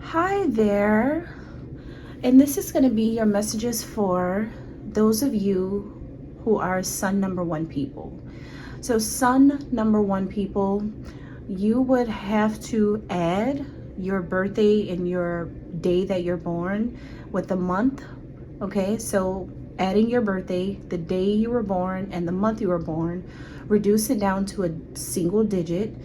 Hi there, and this is going to be your messages for those of you who are sun number one people. So sun number one people, you would have to add your birthday and your day that you're born with the month. Okay, so adding your birthday, the day you were born and the month you were born, reduce it down to a single digit.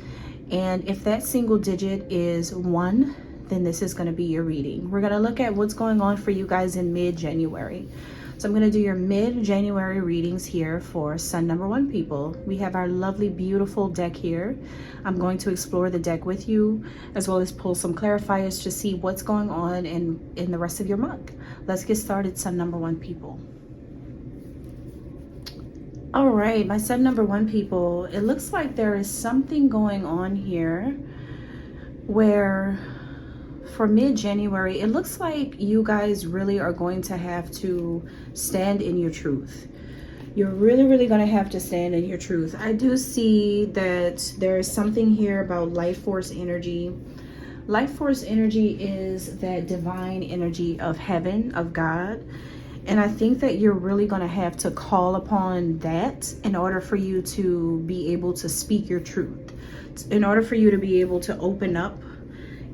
And if that single digit is 1, then this is going to be your reading. We're going to look at what's going on for you guys in mid-January. So I'm going to do your mid-January readings here for sun number one people. We have our lovely, beautiful deck here. I'm going to explore the deck with you, as well as pull some clarifiers to see what's going on in the rest of your month. Let's get started, sun number one people. All right, my sun number one people, it looks like there is something going on here where for mid-January, it looks like you guys really are going to have to stand in your truth. You're really going to have to stand in your truth. I do see that there is something here about life force energy. Life force energy is that divine energy of heaven, of God. And I think that you're really going to have to call upon that in order for you to be able to speak your truth, in order for you to be able to open up,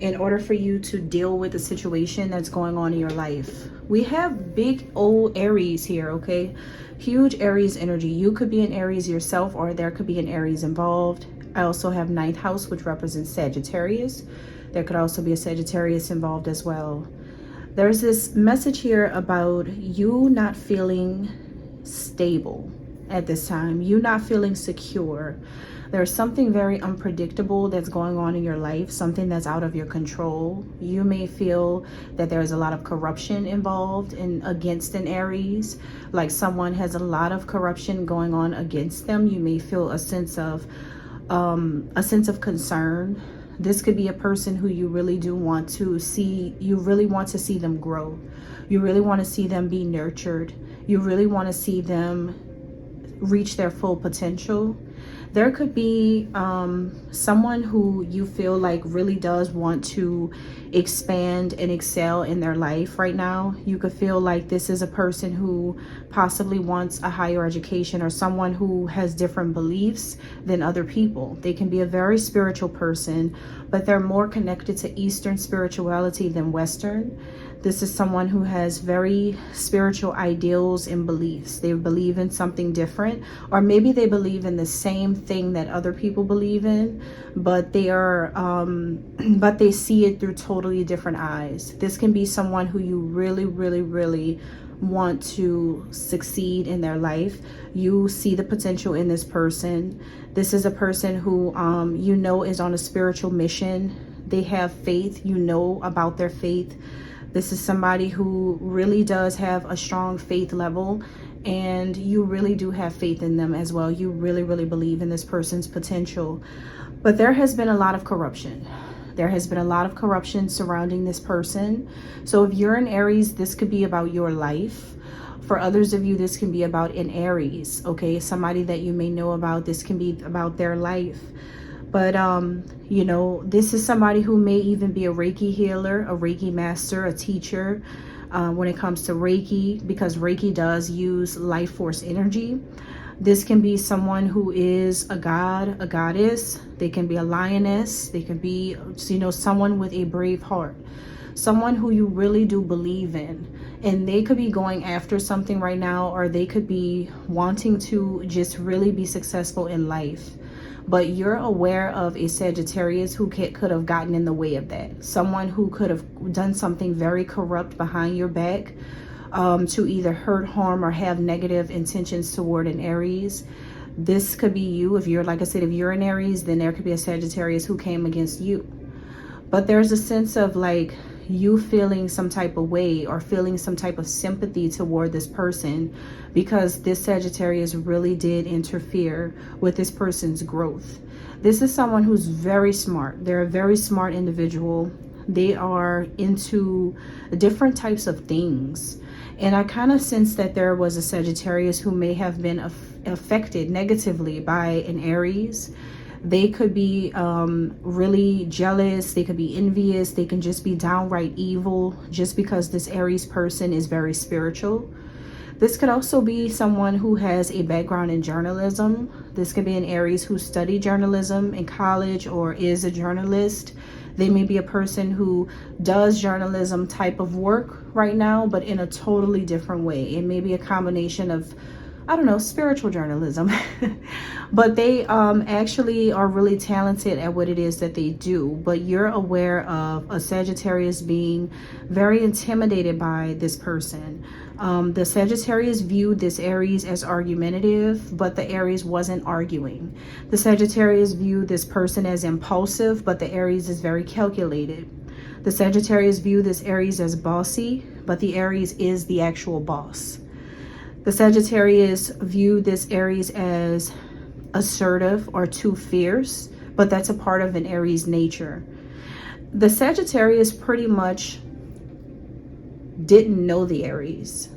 in order for you to deal with the situation that's going on in your life. We have big old Aries here, okay? Huge Aries energy. You could be an Aries yourself, or there could be an Aries involved. I also have 9th house, which represents Sagittarius. There could also be a Sagittarius involved as well. There's this message here about you not feeling stable at this time. You not feeling secure. There's something very unpredictable that's going on in your life, something that's out of your control. You may feel that there's a lot of corruption involved in against an Aries, like someone has a lot of corruption going on against them. You may feel a sense of concern. This could be a person who you really do want to see. You really want to see them grow. You really want to see them be nurtured. You really want to see them reach their full potential. There could be someone who you feel like really does want to expand and excel in their life right now. You could feel like this is a person who possibly wants a higher education, or someone who has different beliefs than other people. They can be a very spiritual person, but they're more connected to Eastern spirituality than Western. This is someone who has very spiritual ideals and beliefs. They believe in something different, or maybe they believe in the same thing that other people believe in, but they are, but they see it through totally different eyes. This can be someone who you really want to succeed in their life. You see the potential in this person. This is a person who, you know, is on a spiritual mission. They have faith. You know about their faith. This is somebody who really does have a strong faith level, and you really do have faith in them as well. You really believe in this person's potential. But there has been a lot of corruption. There has been a lot of corruption surrounding this person. So if you're an Aries, this could be about your life. For others of you, this can be about an Aries, okay? Somebody that you may know about. This can be about their life. But, you know, this is somebody who may even be a Reiki healer, a Reiki master, a teacher when it comes to Reiki, because Reiki does use life force energy. This can be someone who is a god, a goddess. They can be a lioness. They can be, you know, someone with a brave heart, someone who you really do believe in. And they could be going after something right now, or they could be wanting to just really be successful in life. But you're aware of a Sagittarius who could have gotten in the way of that. Someone who could have done something very corrupt behind your back to either hurt, harm, or have negative intentions toward an Aries. This could be you. If you're, like I said, if you're an Aries, then there could be a Sagittarius who came against you. But there's a sense of like you feeling some type of way, or feeling some type of sympathy toward this person, because this Sagittarius really did interfere with this person's growth. This is someone who's very smart. They're a very smart individual. They are into different types of things. And I kind of sense that there was a Sagittarius who may have been affected negatively by an Aries. They could be really jealous. They could be envious. They can just be downright evil just because this Aries person is very spiritual. This could also be someone who has a background in journalism. This could be an Aries who studied journalism in college or is a journalist. They may be a person who does journalism type of work right now, but in a totally different way. It may be a combination of, I don't know, spiritual journalism. But they actually are really talented at what it is that they do. But you're aware of a Sagittarius being very intimidated by this person. The Sagittarius viewed this Aries as argumentative, but the Aries wasn't arguing. The Sagittarius viewed this person as impulsive, but the Aries is very calculated. The Sagittarius viewed this Aries as bossy, but the Aries is the actual boss. The Sagittarius viewed this Aries as assertive or too fierce, but that's a part of an Aries nature. The Sagittarius pretty much didn't know the Aries.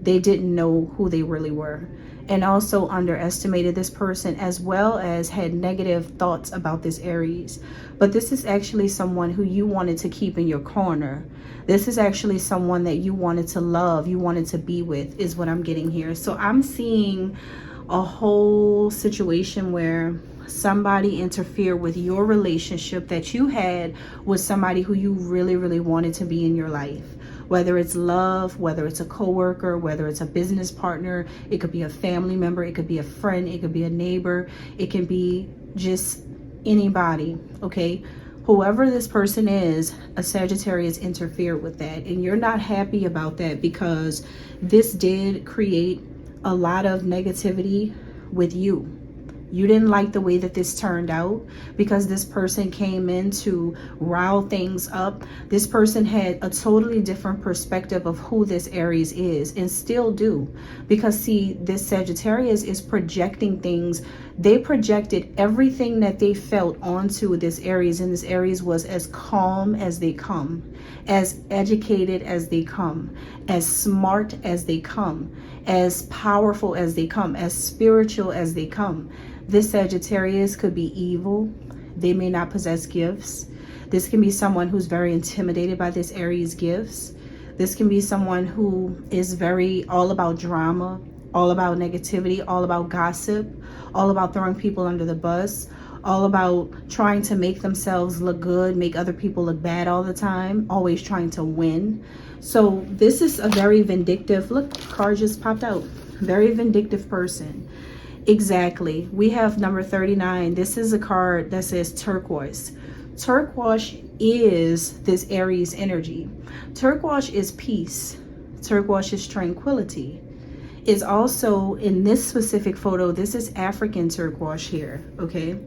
They didn't know who they really were, and also underestimated this person, as well as had negative thoughts about this Aries. But this is actually someone who you wanted to keep in your corner. This is actually someone that you wanted to love, you wanted to be with, is what I'm getting here. So I'm seeing a whole situation where somebody interfered with your relationship that you had with somebody who you really, really wanted to be in your life. Whether it's love, whether it's a coworker, whether it's a business partner, it could be a family member, it could be a friend, it could be a neighbor, it can be just anybody, okay? Whoever this person is, a Sagittarius interfered with that, and you're not happy about that because this did create a lot of negativity with you. You didn't like the way that this turned out because this person came in to rile things up. This person had a totally different perspective of who this Aries is, and still do. Because see, this Sagittarius is projecting things. They projected everything that they felt onto this Aries, and this Aries was as calm as they come, as educated as they come, as smart as they come, as powerful as they come, as spiritual as they come. This Sagittarius could be evil. They may not possess gifts. This can be someone who's very intimidated by this Aries gifts. This can be someone who is very all about drama, all about negativity, all about gossip, all about throwing people under the bus, all about trying to make themselves look good, make other people look bad all the time, always trying to win. So this is a very vindictive, look, card just popped out, very vindictive person. Exactly. We have number 39. This is a card that says turquoise. Turquoise is this Aries energy. Turquoise is peace. Turquoise is tranquility. It's also, in this specific photo, this is African turquoise here, okay?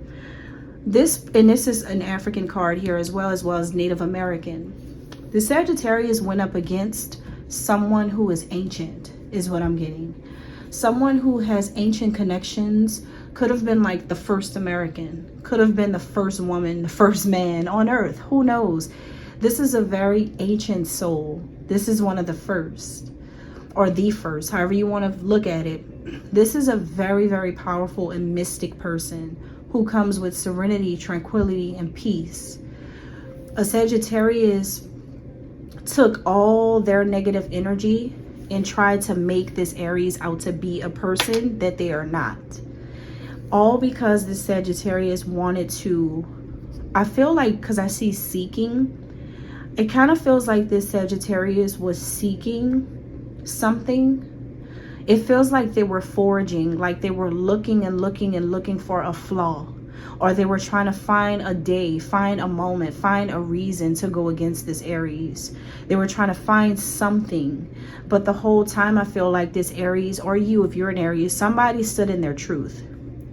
This is an African card here as well as Native American. The Sagittarius went up against someone who is ancient, is what I'm getting. Someone who has ancient connections, could have been like the first American, could have been the first woman, the first man on earth, who knows? This is a very ancient soul. This is one of the first, or the first, however you want to look at it. This is a very, very powerful and mystic person who comes with serenity, tranquility, and peace. A Sagittarius took all their negative energy and tried to make this Aries out to be a person that they are not. All because the Sagittarius wanted to, I feel like, because I see seeking, it kind of feels like this Sagittarius was seeking something. It feels like they were foraging, like they were looking and looking and looking for a flaw. Or they were trying to find a day, find a moment, find a reason to go against this Aries. They were trying to find something. But the whole time I feel like this Aries, or you if you're an Aries, somebody stood in their truth.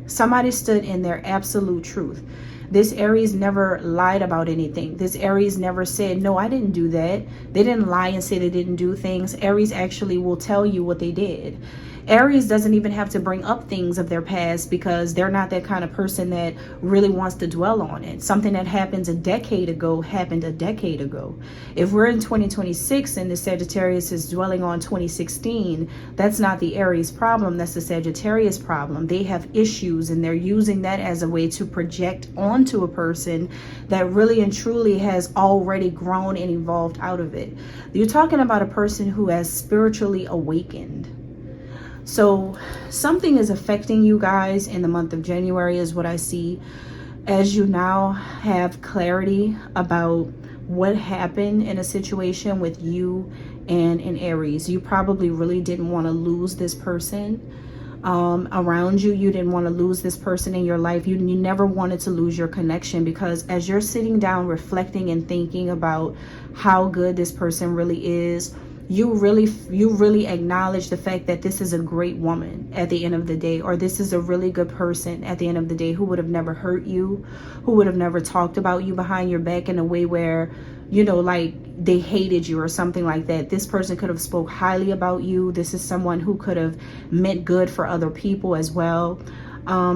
Somebody stood in their absolute truth. This Aries never lied about anything. This Aries never said, no, I didn't do that. They didn't lie and say they didn't do things. Aries actually will tell you what they did. Aries doesn't even have to bring up things of their past because they're not that kind of person that really wants to dwell on it. Something that happens a decade ago happened a decade ago. If we're in 2026 and the Sagittarius is dwelling on 2016, that's not the Aries problem, that's the Sagittarius problem. They have issues and they're using that as a way to project onto a person that really and truly has already grown and evolved out of it. You're talking about a person who has spiritually awakened. So something is affecting you guys in the month of January is what I see, as you now have clarity about what happened in a situation with you and an Aries. You probably really didn't want to lose this person around you. You didn't want to lose this person in your life. You never wanted to lose your connection, because as you're sitting down reflecting and thinking about how good this person really is, you really acknowledge the fact that this is a great woman at the end of the day, or this is a really good person at the end of the day, who would have never hurt you, who would have never talked about you behind your back in a way where, you know, like they hated you or something like that. This person could have spoke highly about you. This is someone who could have meant good for other people as well.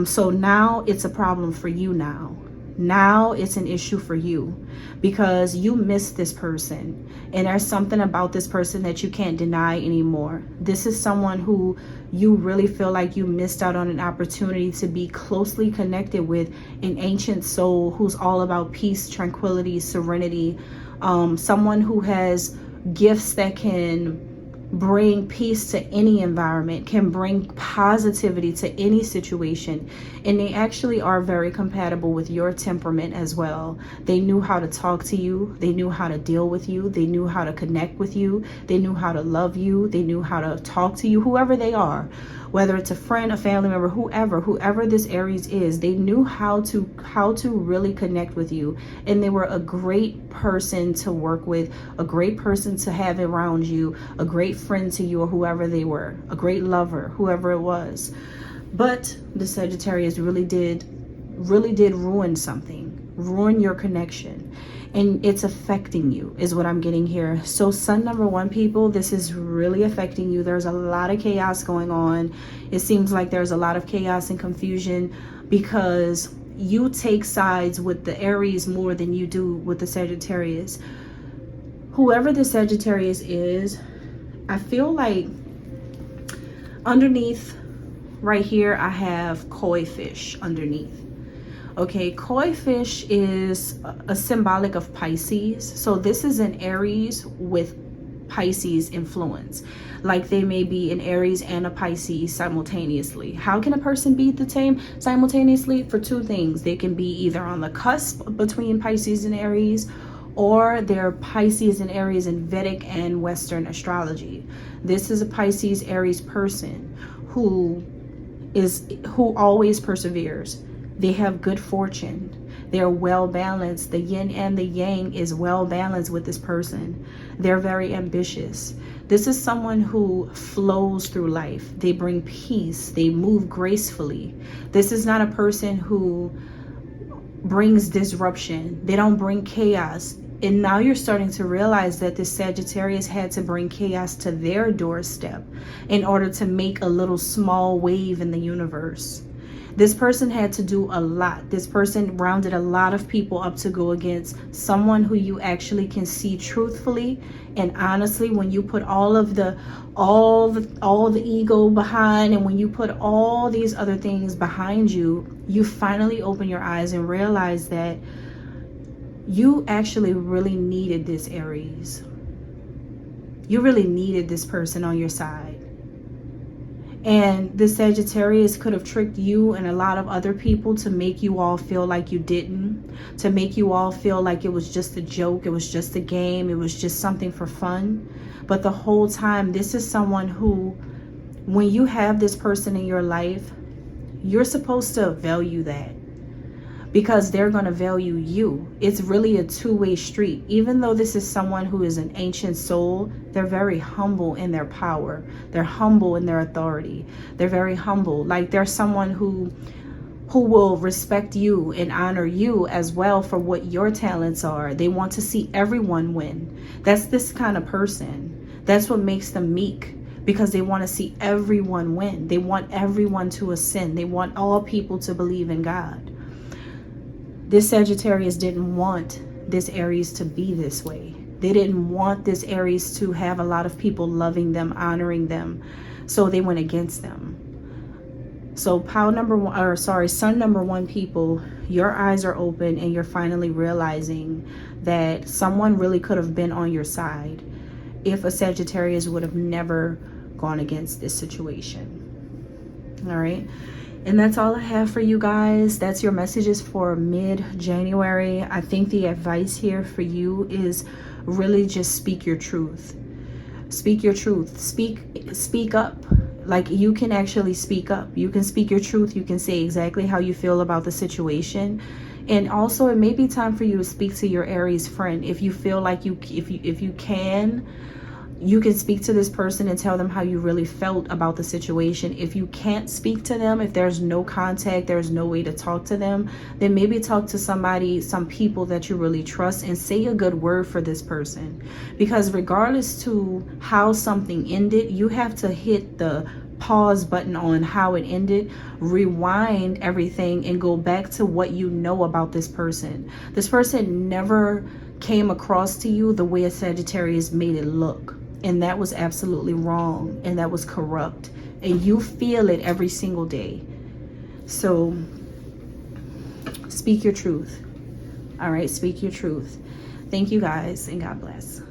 So now it's a problem for you now. Now it's an issue for you because you miss this person, and there's something about this person that you can't deny anymore. This is someone who you really feel like you missed out on an opportunity to be closely connected with, an ancient soul who's all about peace, tranquility, serenity, someone who has gifts that can bring peace to any environment, can bring positivity to any situation, and they actually are very compatible with your temperament as well. They knew how to talk to you, they knew how to deal with you, they knew how to connect with you, they knew how to love you, they knew how to talk to you, whoever they are, whether it's a friend, a family member, whoever this Aries is, they knew how to really connect with you, and they were a great person to work with, a great person to have around you, a great friend to you, or whoever they were, a great lover, whoever it was. But the Sagittarius really did ruin something, ruin your connection, and it's affecting you is what I'm getting here. So sun number 1, people, this is really affecting you. There's a lot of chaos going on. It seems like there's a lot of chaos and confusion because you take sides with the Aries more than you do with the Sagittarius. Whoever the Sagittarius is, I feel like underneath right here I have koi fish underneath. Okay, koi fish is a symbolic of Pisces. So this is an Aries with Pisces influence. Like they may be an Aries and a Pisces simultaneously. How can a person be the same simultaneously? For 2 things. They can be either on the cusp between Pisces and Aries, or they're Pisces and Aries in Vedic and Western astrology. This is a Pisces Aries person who always perseveres. They have good fortune. They're well balanced. The yin and the yang is well balanced with this person. They're very ambitious. This is someone who flows through life. They bring peace. They move gracefully. This is not a person who brings disruption. They don't bring chaos. And now you're starting to realize that this Sagittarius had to bring chaos to their doorstep in order to make a little small wave in the universe. This person had to do a lot. This person rounded a lot of people up to go against someone who you actually can see truthfully and honestly. When you put all the ego behind, and when you put all these other things behind you, you finally open your eyes and realize that you actually really needed this Aries. You really needed this person on your side. And the Sagittarius could have tricked you and a lot of other people to make you all feel like you didn't, to make you all feel like it was just a joke, it was just a game, it was just something for fun. But the whole time, this is someone who, when you have this person in your life, you're supposed to value that, because they're going to value you. It's really a two-way street. Even though this is someone who is an ancient soul, they're very humble in their power. They're humble in their authority. They're very humble. Like they're someone who will respect you and honor you as well for what your talents are. They want to see everyone win. That's this kind of person. That's what makes them meek. because they want to see everyone win. They want everyone to ascend. They want all people to believe in God. This Sagittarius didn't want this Aries to be this way. They didn't want this Aries to have a lot of people loving them, honoring them. So they went against them. So sun number 1 people, your eyes are open and you're finally realizing that someone really could have been on your side if a Sagittarius would have never gone against this situation. All right. And that's all I have for you guys. That's your messages for mid-January. I think the advice here for you is really just speak your truth. Speak your truth. Speak up. Like, you can actually speak up. You can speak your truth. You can say exactly how you feel about the situation. And also, it may be time for you to speak to your Aries friend. If you feel like if you can speak to this person and tell them how you really felt about the situation. If you can't speak to them, if there's no contact, there's no way to talk to them, then maybe talk to somebody, some people that you really trust, and say a good word for this person. Because regardless to how something ended, you have to hit the pause button on how it ended, rewind everything, and go back to what you know about this person. This person never came across to you the way a Sagittarius made it look. And that was absolutely wrong, and that was corrupt, and you feel it every single day. So speak your truth. All right, speak your truth. Thank you guys, and God bless.